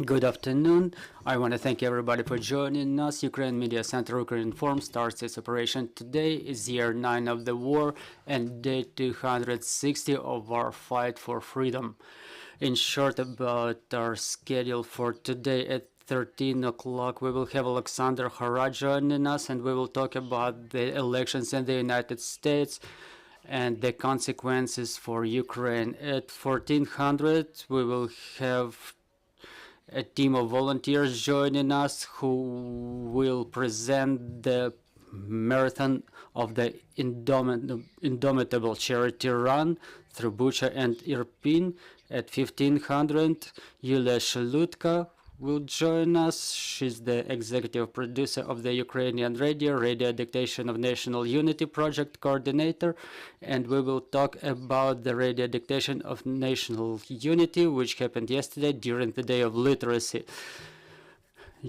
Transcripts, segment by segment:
Good afternoon. I want to thank everybody for joining us. Ukraine Media Center Ukraine Forum starts its operation today. Is year 9 of the war and day 260 of our fight for freedom. In short, about our schedule for today at 13 o'clock, we will have Alexander Hara joining us, and we will talk about the elections in the United States and the consequences for Ukraine. At 1400, we will have a team of volunteers joining us who will present the marathon of the Indomitable charity run through Bucha and Irpin. At 1500, Yulia Shalutka will join us. She's the executive producer of the Ukrainian Radio Dictation of National Unity Project coordinator, and we will talk about the radio dictation of national unity, which happened yesterday during the Day of Literacy.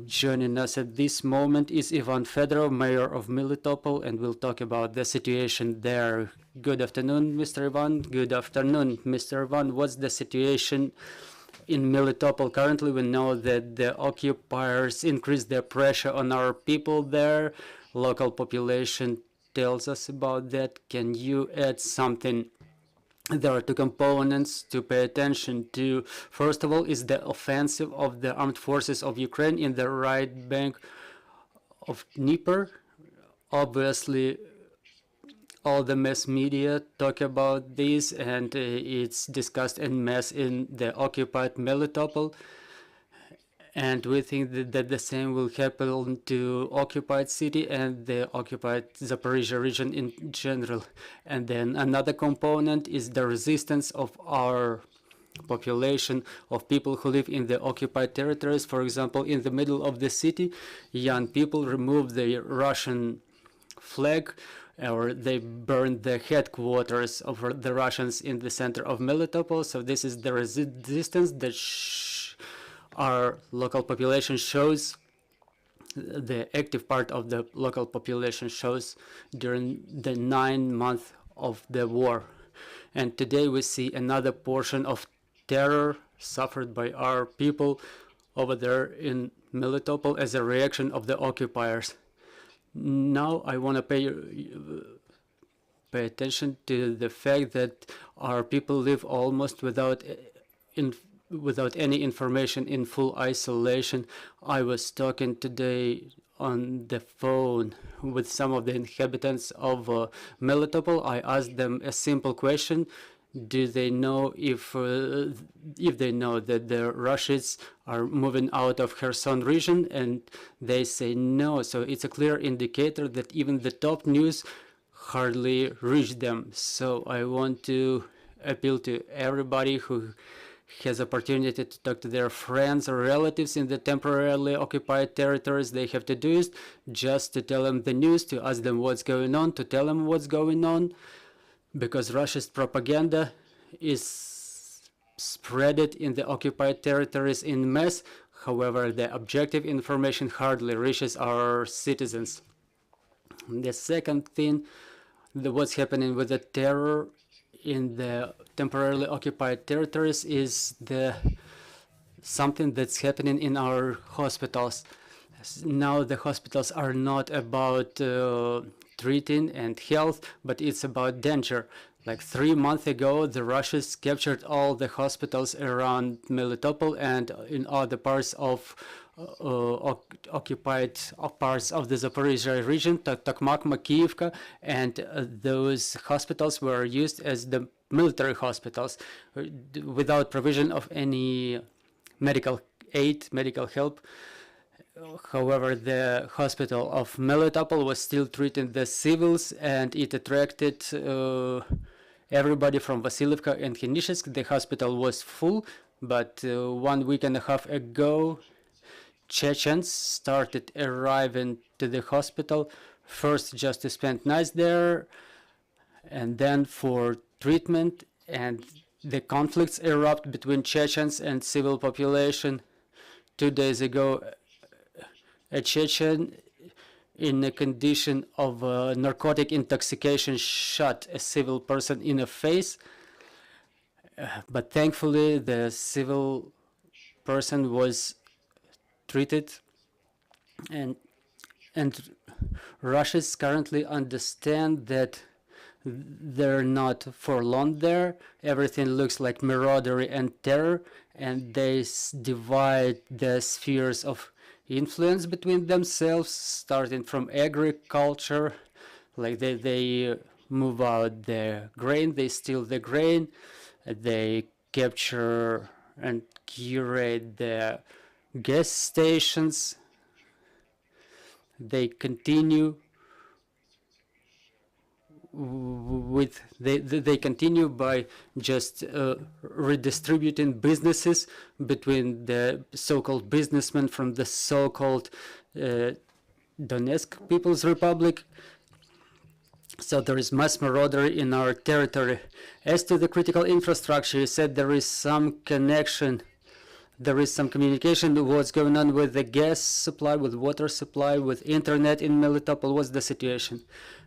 Joining us at this moment is Ivan Fedorov, Mayor of Melitopol, and we'll talk about the situation there. Good afternoon, Mr. Ivan. Good afternoon, Mr. Ivan. What's the situation in Melitopol? Currently, we know that the occupiers increased their pressure on our people there. Local population tells us about that. Can you add something? There are two components to pay attention to. First of all is the offensive of the armed forces of Ukraine in the right bank of Dnieper. Obviously, all the mass media talk about this, and it's discussed en masse in the occupied Melitopol. And we think that the same will happen to occupied city and the occupied Zaporizhia region in general. And then another component is the resistance of our population, of people who live in the occupied territories. For example, in the middle of the city, young people remove the Russian flag, or they burned the headquarters of the Russians in the center of Melitopol. So this is the resistance that our local population shows, the active part of the local population shows during the 9 months of the war. And today we see another portion of terror suffered by our people over there in Melitopol as a reaction of the occupiers. Now I want to pay attention to the fact that our people live almost without any information, in full isolation. I was talking today on the phone with some of the inhabitants of Melitopol. I asked them a simple question: do they know if they know that the Russians are moving out of Kherson region? And they say no. So it's a clear indicator that even the top news hardly reach them. So I want to appeal to everybody who has opportunity to talk to their friends or relatives in the temporarily occupied territories. They have to do it just to tell them the news, to ask them what's going on, to tell them what's going on, because Russia's propaganda is spread in the occupied territories in mass. However, the objective information hardly reaches our citizens. The second thing, what's happening with the terror in the temporarily occupied territories is something that's happening in our hospitals. Now the hospitals are not about treating and health, but it's about danger. Like 3 months ago, the Russians captured all the hospitals around Melitopol and in other parts of occupied parts of the Zaporizhia region, Tokmakma, Kyiv, and those hospitals were used as the military hospitals without provision of any medical aid, medical help. However, the hospital of Melitopol was still treating the civils, and it attracted everybody from Vasilievka and Khenishevsk. The hospital was full, but 1 week and a half ago, Chechens started arriving to the hospital, first just to spend nights there, and then for treatment, and the conflicts erupt between Chechens and civil population. 2 days ago, a Chechen in a condition of narcotic intoxication shot a civil person in the face, but thankfully the civil person was treated, and Russians currently understand that they're not for long there. Everything looks like maraudery and terror, and they divide the spheres of influence between themselves, starting from agriculture. Like they move out the grain, they steal the grain, they capture and curate the gas stations. They continue they continue by just redistributing businesses between the so-called businessmen from the so-called Donetsk People's Republic. So there is mass maraudery in our territory. As to the critical infrastructure, you said there is some connection, there is some communication. What's going on with the gas supply, with water supply, with internet in Melitopol? What's the situation?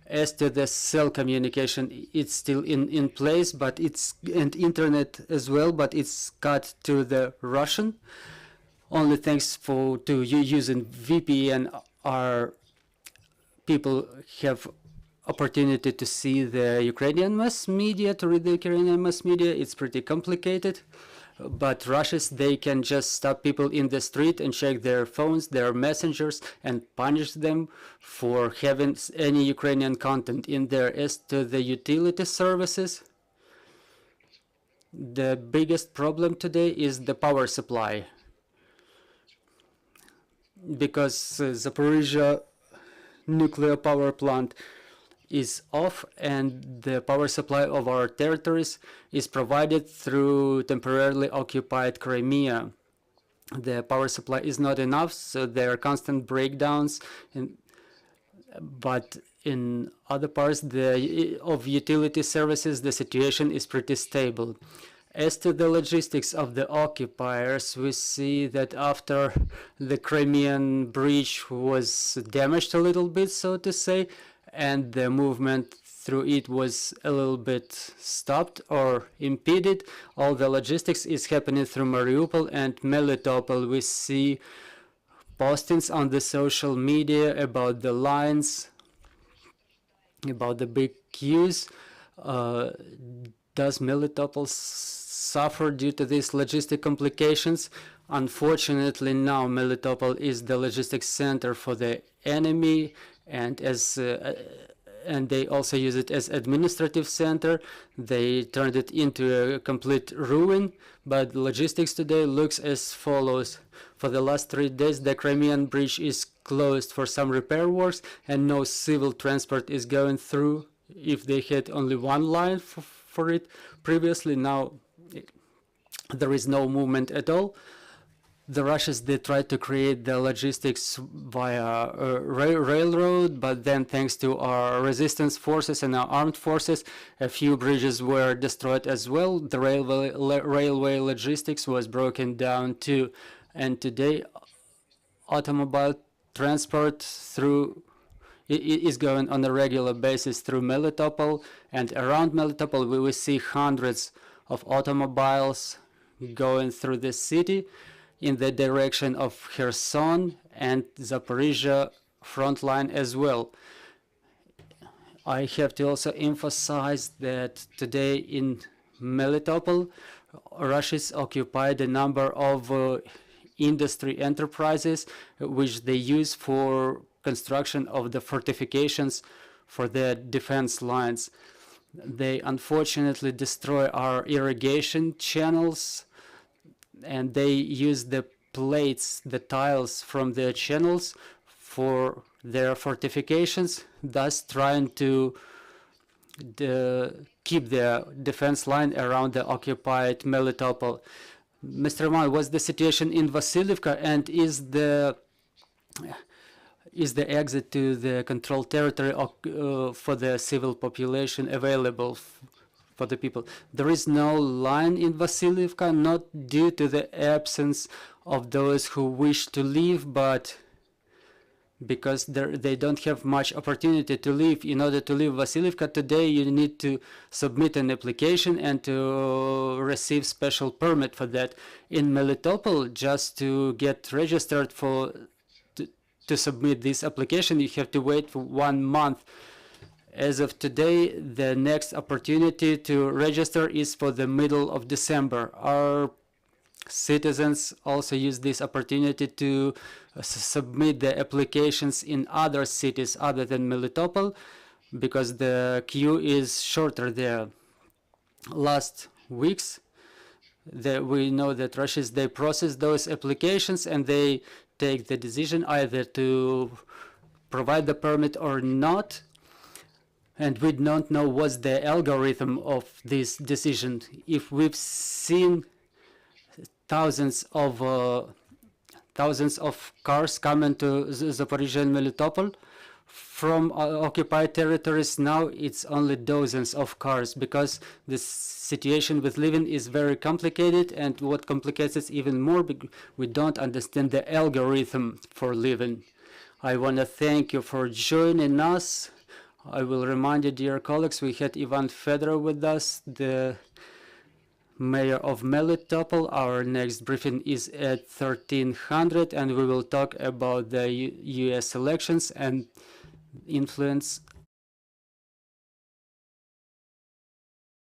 As to the cell communication, it's still in place, but and internet as well, but it's cut to the Russian. Only thanks to you using VPN, our people have opportunity to see the Ukrainian mass media, to read the Ukrainian mass media. It's pretty complicated. But Russians, they can just stop people in the street and check their phones, their messengers, and punish them for having any Ukrainian content in there. As to the utility services, the biggest problem today is the power supply. Because Zaporizhzhia nuclear power plant is off, and the power supply of our territories is provided through temporarily occupied Crimea. The power supply is not enough, so there are constant breakdowns. But in other parts of utility services, the situation is pretty stable. As to the logistics of the occupiers, we see that after the Crimean bridge was damaged a little bit, so to say, and the movement through it was a little bit stopped or impeded, all the logistics is happening through Mariupol and Melitopol. We see postings on the social media about the lines, about the big queues. Does Melitopol suffer due to these logistic complications? Unfortunately, now Melitopol is the logistics center for the enemy, and and they also use it as administrative center. They turned it into a complete ruin. But logistics today looks as follows. For the last 3 days, the Crimean bridge is closed for some repair works, and no civil transport is going through. If they had only one line for it previously, now there is no movement at all. The Russians, they tried to create the logistics via railroad, but then thanks to our resistance forces and our armed forces, a few bridges were destroyed as well. The railway logistics was broken down too. And today, automobile transport is going on a regular basis through Melitopol, and around Melitopol we will see hundreds of automobiles going through the city in the direction of Kherson and Zaporizhzhia front line as well. I have to also emphasize that today in Melitopol, Russians occupied a number of industry enterprises which they use for construction of the fortifications for their defense lines. They unfortunately destroy our irrigation channels, and they use the plates, the tiles from the channels for their fortifications, thus trying to keep the defense line around the occupied Melitopol. Mr. Roman, what's the situation in Vasilievka, and is the exit to the controlled territory for the civil population available for the people? There is no line in Vasilievka, not due to the absence of those who wish to leave, but because they don't have much opportunity to live. In order to leave Vasilivka today, you need to submit an application and to receive special permit for that. In Melitopol, just to get registered to submit this application, you have to wait for 1 month. As of today, the next opportunity to register is for the middle of December. Our citizens also use this opportunity to submit the applications in other cities other than Melitopol, because the queue is shorter there. Last weeks, we know that Russians, they process those applications and they take the decision either to provide the permit or not. And we don't know what's the algorithm of this decision. If we've seen thousands of cars coming to Zaporizhia and Melitopol from occupied territories, now it's only dozens of cars, because the situation with living is very complicated, and what complicates it even more, we don't understand the algorithm for living. I want to thank you for joining us. I will remind you, dear colleagues, we had Ivan Fedorov with us, the Mayor of Melitopol. Our next briefing is at 1300, and we will talk about the US elections and influence